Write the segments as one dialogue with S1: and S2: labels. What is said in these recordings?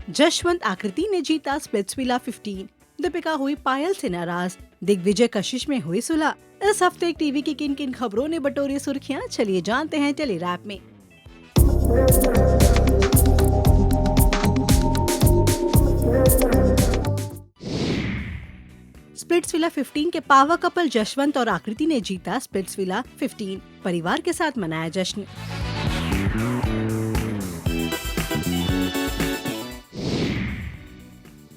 S1: जशवंत आकृति ने जीता स्प्लिट्सविला 15। दीपिका हुई पायल से नाराज, दिग्विजय कशिश में हुई सुलह। इस हफ्ते टीवी की किन किन खबरों ने बटोरी सुर्खियां, चलिए जानते हैं टेली रैप में। स्प्लिट्सविला 15 के पावर कपल जशवंत और आकृति ने जीता स्प्लिट्सविला 15। परिवार के साथ मनाया जश्न।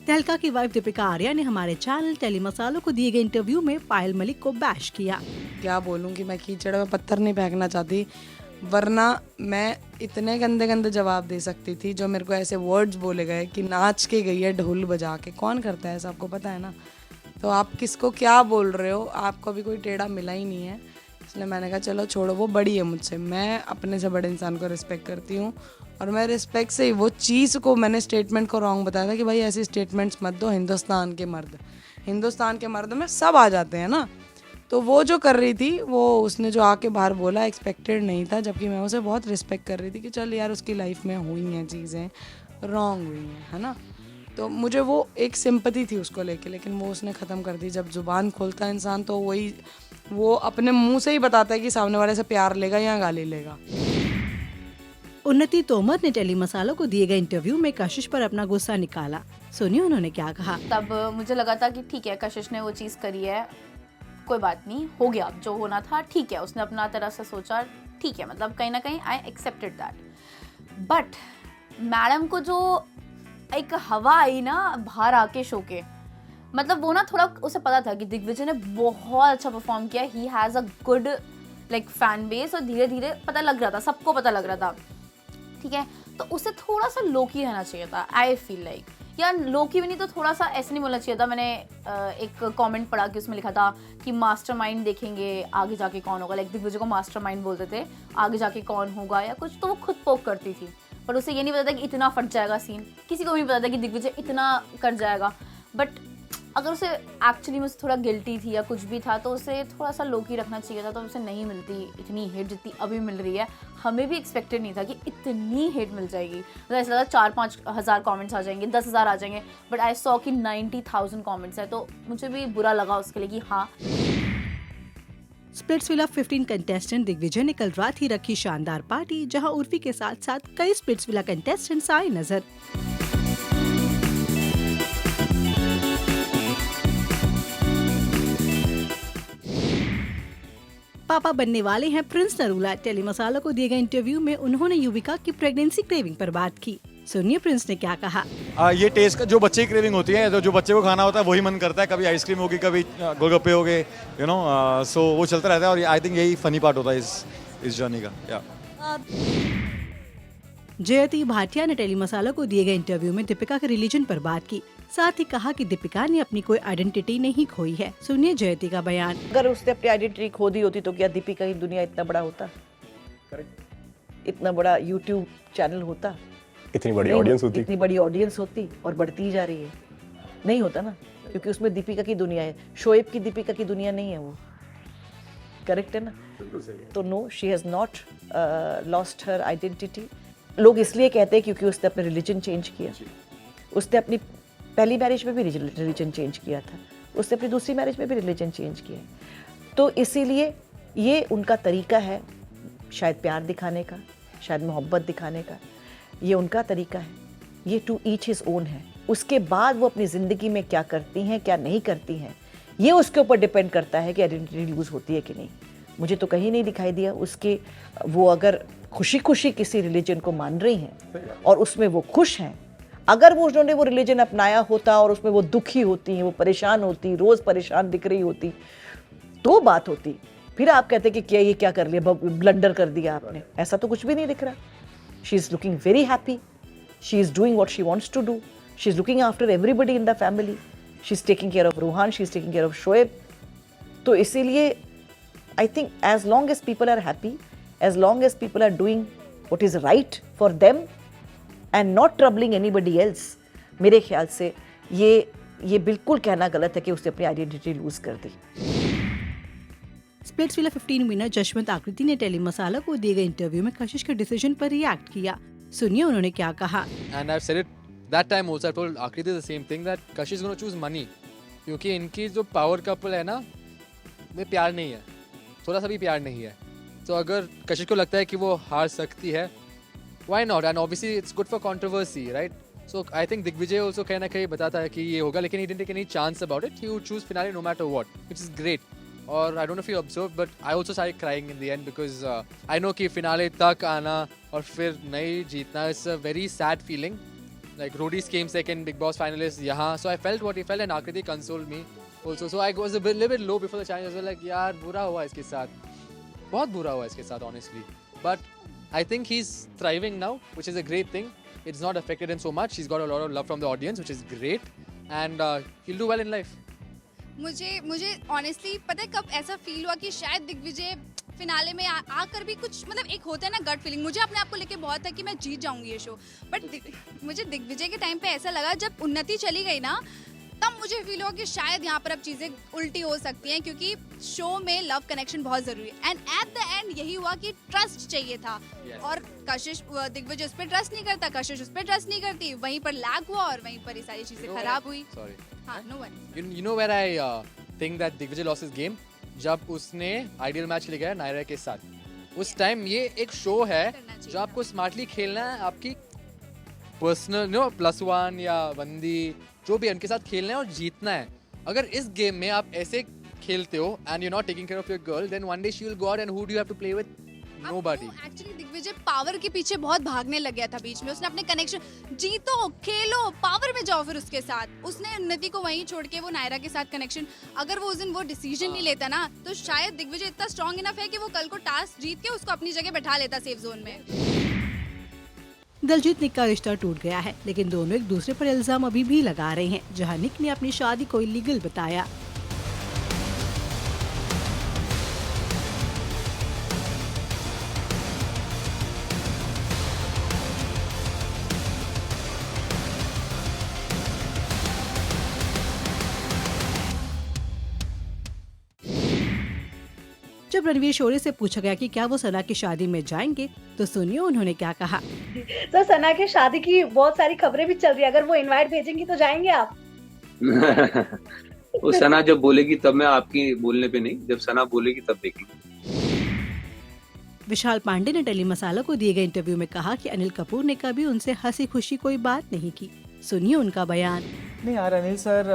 S1: तहलका की वाइफ दीपिका आर्या ने हमारे चैनल टेली मसालों को दिए गए इंटरव्यू में पायल मलिक को बैश किया।
S2: क्या बोलूं कि मैं कीचड़ में पत्थर नहीं फेंकना चाहती, वरना मैं इतने गंदे गंदे जवाब दे सकती थी जो मेरे को ऐसे वर्ड्स बोले गए कि नाच के गई है ढोल बजा के। कौन करता है ऐसा, आपको पता है ना। तो आप किसको क्या बोल रहे हो, आपको भी कोई टेढ़ा मिला ही नहीं है। इसलिए मैंने कहा चलो छोड़ो, वो बड़ी है मुझसे, मैं अपने से बड़े इंसान को रिस्पेक्ट करती हूँ। और मैं रिस्पेक्ट से ही वो चीज़ को, मैंने स्टेटमेंट को रॉन्ग बताया था कि भाई ऐसी स्टेटमेंट्स मत दो। हिंदुस्तान के मर्द में सब आ जाते हैं ना। तो वो जो कर रही थी, वो उसने जो आके बाहर बोला एक्सपेक्टेड नहीं था, जबकि मैं उसे बहुत रिस्पेक्ट कर रही थी कि चल यार उसकी लाइफ में हुई हैं चीज़ें, रॉन्ग हुई हैं, है ना। तो मुझे वो एक सिंपैथी थी उसको लेके, लेकिन वो उसने ख़त्म कर दी। जब ज़ुबान खोलता है इंसान तो वो अपने मुंह से ही बताता है कि सामने वाले से प्यार लेगा या गाली लेगा।
S1: उन्नति तोमर ने टेली मसालों को दिए गए इंटरव्यू में कशिश पर अपना गुस्सा निकाला। सुनिए उन्होंने क्या कहा।
S3: तब मुझे लगा था कि ठीक है, कशिश ने वो चीज़ करी है, कोई बात नहीं, हो गया जो होना था, ठीक है, उसने अपना तरह से सोचा, ठीक है, मतलब कहीं ना कहीं I accepted that. But madam को जो एक हवा आई ना बाहर आके शो के, मतलब वो ना थोड़ा उसे पता था कि दिग्विजय ने बहुत अच्छा परफॉर्म किया, he has a good like fan base, और धीरे धीरे पता लग रहा था, सबको पता लग रहा था, ठीक है। तो उसे थोड़ा सा लोकी रहना चाहिए था, आई फील लाइक, या लोकी भी नहीं तो थोड़ा सा ऐसे नहीं बोलना चाहिए था। मैंने एक कमेंट पढ़ा कि उसमें लिखा था कि मास्टरमाइंड देखेंगे आगे जाके कौन होगा, लाइक दिग्विजय को मास्टरमाइंड बोलते थे, आगे जाके कौन होगा या कुछ, तो वो खुद पोक करती थी। पर उसे ये नहीं पता था कि इतना फट जाएगा सीन, किसी को भी नहीं पता था कि दिग्विजय इतना कर जाएगा। बट अगर उसे एक्चुअली में थोड़ा गिल्टी थी या कुछ भी था, तो उसे थोड़ा सा लोकी रखना चाहिए था, तो उसे नहीं मिलती इतनी हिट जितनी अभी मिल रही है। हमें भी एक्सपेक्टेड नहीं था कि इतनी हिट मिल जाएगी, मतलब ऐसा लगा 4-5 हज़ार कॉमेंट्स आ जाएंगे, 10,000 आ जाएंगे, बट आई सॉ कि 90,000 कॉमेंट्स है, तो मुझे भी बुरा लगा उसके लिए कि हाँ।
S1: स्प्लिट्सविला 15 कंटेस्टेंट दिग्विजय ने कल रात ही रखी शानदार पार्टी, जहां उर्फी के साथ साथ कई स्प्लिट्सविला कंटेस्टेंट्स आए नजर। पापा बनने वाले हैं प्रिंस नरूला। टेली मसाला को दिए गए इंटरव्यू में उन्होंने युविका की प्रेगनेंसी क्रेविंग पर बात की। सुनिए प्रिंस ने क्या कहा।
S4: ये टेस्ट का जो बच्चे की क्रेविंग होती है, तो जो बच्चे को खाना होता है वही मन करता है। कभी आइसक्रीम होगी, कभी गोलगप्पे हो गए, सो वो चलता रहता है। और आई थिंक यही फनी पार्ट होता है इस जर्नी का।
S1: जयति भाटिया ने टेली मसाला को दिए गए इंटरव्यू में दीपिका के रिलीजन पर बात की। साथ ही कहा कि दीपिका ने अपनी कोई आइडेंटिटी नहीं खोई है। सुनिए जयति का बयान।
S5: अगर उसने अपनी आइडेंटिटी खो दी होती तो क्या दीपिका की दुनिया इतना बड़ा होता? इतना बड़ा यूट्यूब चैनल होता?
S6: इतनी बड़ी ऑडियंस होती?
S5: इतनी बड़ी ऑडियंस होती और बढ़ती ही जा रही है। नहीं होता ना, क्योंकि उसमें दीपिका की दुनिया है, शोएब की दीपिका की दुनिया नहीं है वो। करेक्ट है ना? तो no, she has not lost her identity. लोग इसलिए कहते हैं क्योंकि उसने अपना रिलीजन चेंज किया। उसने अपनी पहली मैरिज में भी रिलीजन चेंज किया था, उसने अपनी दूसरी मैरिज में भी रिलीजन चेंज किया है। तो इसीलिए ये उनका तरीका है, शायद प्यार दिखाने का, शायद मोहब्बत दिखाने का, ये उनका तरीका है। ये टू ईच हिज ओन है। उसके बाद वो अपनी ज़िंदगी में क्या करती हैं, क्या नहीं करती हैं, ये उसके ऊपर डिपेंड करता है कि आइडेंटिटी लूज़ होती है कि नहीं। मुझे तो कहीं नहीं दिखाई दिया उसके, वो अगर खुशी खुशी किसी रिलीजन को मान रही हैं और उसमें वो खुश हैं, अगर वो उन्होंने वो रिलीजन अपनाया होता और उसमें वो दुखी होती हैं, वो परेशान होती, रोज़ परेशान दिख रही होती, तो बात होती। फिर आप कहते कि क्या ये क्या कर लिया, ब्लंडर कर दिया आपने। ऐसा तो कुछ भी नहीं दिख रहा। She is looking very happy, she is doing what she wants to do, she is looking after everybody in the family, she is taking care of Ruhan, she is taking care of Shoaib. तो इसीलिए I think as long as people are happy, as long as people are doing what is right for them and not troubling anybody else, मेरे ख्याल से ये बिल्कुल कहना गलत है कि उसने अपनी आइडेंटिटी लूज कर दी।
S1: स्प्लिट्सविला 15 विनर जशवंत आकृति ने टेली मसाला को दिए गए इंटरव्यू में कशिश के डिसीजन पर रिएक्ट किया। सुनिए उन्होंने क्या कहा।
S7: And I've said it that time also I told Akriti the same thing that Kashish is going to choose money क्योंकि इनकी जो power couple है ना में प्यार नहीं है, थोड़ा सा भी प्यार नहीं है. तो अगर कशिश को लगता है कि वो हार सकती है, why not? And obviously it's good for controversy, right? So I think Digvijay also कहीं ना कहीं बताता है कि ये होगा, लेकिन he didn't take any chance about it. He would choose finale no matter what, which is great. और I don't know if you observed, but I also started crying in the end because I know कि finale तक आना और फिर नहीं जीतना is a very sad feeling. Like Rhodis came second, Big Boss finalist यहाँ, so I felt what he felt and Akriti consoled me also. So I was a little bit low before the challenge as well, like यार बुरा हुआ इसके साथ, बहुत बुरा हुआ इसके साथ honestly. But I think he's thriving now, which is a great thing. It's not affected him so much. He's got a lot of love from the audience, which is great, and he'll do well in life.
S8: मुझे honestly पता है कब ऐसा feel हुआ कि शायद Digvijay finale में आकर भी कुछ मतलब एक होता है ना गट फीलिंग, मुझे अपने आप को लेके बहुत था कि मैं जीत जाऊंगी ये शो, बट मुझे दिग्विजय के टाइम पे ऐसा लगा जब उन्नति चली गई ना, तब मुझे फील हुआ कि शायद यहाँ पर अब चीज़ें उल्टी हो सकती हैं क्योंकि शो में लव कनेक्शन बहुत ज़रूरी है. एंड एट द एंड यही हुआ कि ट्रस्ट चाहिए था.
S7: Yes.
S8: और कशिश दिग्विजय उस पर ट्रस्ट नहीं करता, कशिश उस पर ट्रस्ट नहीं करती, वहीं पर लैग हुआ और वहीं पर ये सारी चीज़ें खराब हुई.
S7: Sorry.
S8: हाँ, no worry.
S7: You know where I think that Digvijay lost his game? जब उसने आइडियल मैच खेल गया नायरा के साथ. उस टाइम ये एक शो है जो आपको स्मार्टली खेलना है, आपकी पर्सनल +1 या बंदी जो भी है उनके साथ खेलना है और जीतना है. अगर इस गेम में आप ऐसे खेलते हो and you not taking care of your girl, then one day she will go out and who do you have to play with? Nobody.
S8: Actually Digvijay power के पीछे बहुत भागने लग गया था बीच में. उसने अपने कनेक्शन, जीतो खेलो पावर में जाओ, फिर उसके साथ उसने उन्नति को वहीं छोड़ के वो नायरा के साथ कनेक्शन, अगर वो उस दिन वो डिसीजन नहीं लेता ना तो शायद दिग्विजय इतना स्ट्रांग इनफ है कि वो कल को टास्क जीत के उसको अपनी जगह बैठा लेता सेफ जोन में.
S1: दलजीत निक का रिश्ता टूट गया है, लेकिन दोनों एक दूसरे पर इल्जाम अभी भी लगा रहे हैं, जहां निक ने अपनी शादी को इलीगल बताया. जब रणवीर शोरे से पूछा गया कि क्या वो सना की शादी में जाएंगे, तो सुनिए उन्होंने क्या कहा.
S9: तो सना की शादी की बहुत सारी खबरें भी चल रही है, अगर वो इनवाइट भेजेंगी तो जाएंगे आप?
S10: वो सना जब बोलेगी तब, मैं आपकी बोलने पे नहीं, जब सना बोलेगी तब देखेंगे.
S1: विशाल पांडे ने टेली मसाला को दिए गए इंटरव्यू में कहा कि अनिल कपूर ने कभी उनसे हंसी खुशी कोई बात नहीं की. सुनिए उनका बयान.
S11: नहीं यार, अनिल सर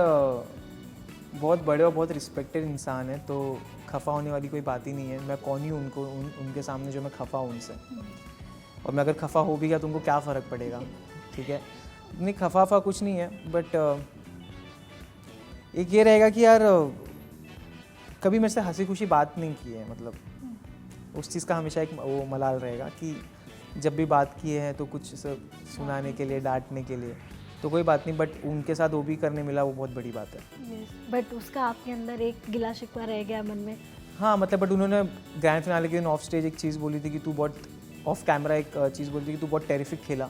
S11: बहुत बड़े और बहुत रिस्पेक्टेड इंसान है, तो खफा होने वाली कोई बात ही नहीं है. मैं कौन ही उनको उनके सामने जो मैं खफा हूँ उनसे, और मैं अगर खफा हो भी गया तो उनको क्या फ़र्क पड़ेगा. ठीक है, नहीं खफा कुछ नहीं है, बट एक ये रहेगा कि यार कभी मेरे से हंसी खुशी बात नहीं की है, मतलब उस चीज़ का हमेशा एक वो मलाल रहेगा कि जब भी बात की है तो कुछ सुनाने के लिए, डांटने के लिए, तो कोई बात नहीं, बट उनके साथ वो भी करने मिला, वो बहुत बड़ी बात है.
S9: बट उसका आपके अंदर एक गिला शिकवा रह गया मन में.
S11: हाँ मतलब, बट उन्होंने ग्रैंड फिनाले के दिन ऑफ स्टेज एक चीज़ बोली थी कि तू बहुत, ऑफ कैमरा एक चीज़ बोली थी कि तू बहुत टेरिफिक खेला,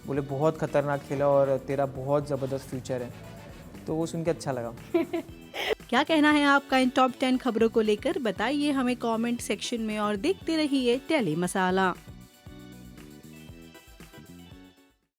S11: बोले बहुत खतरनाक खेला और तेरा बहुत ज़बरदस्त फ्यूचर है, तो वो सुन के अच्छा लगा.
S1: क्या कहना है आपका इन टॉप 10 खबरों को लेकर? बताइए हमें कमेंट सेक्शन में और देखते रहिए टेली मसाला.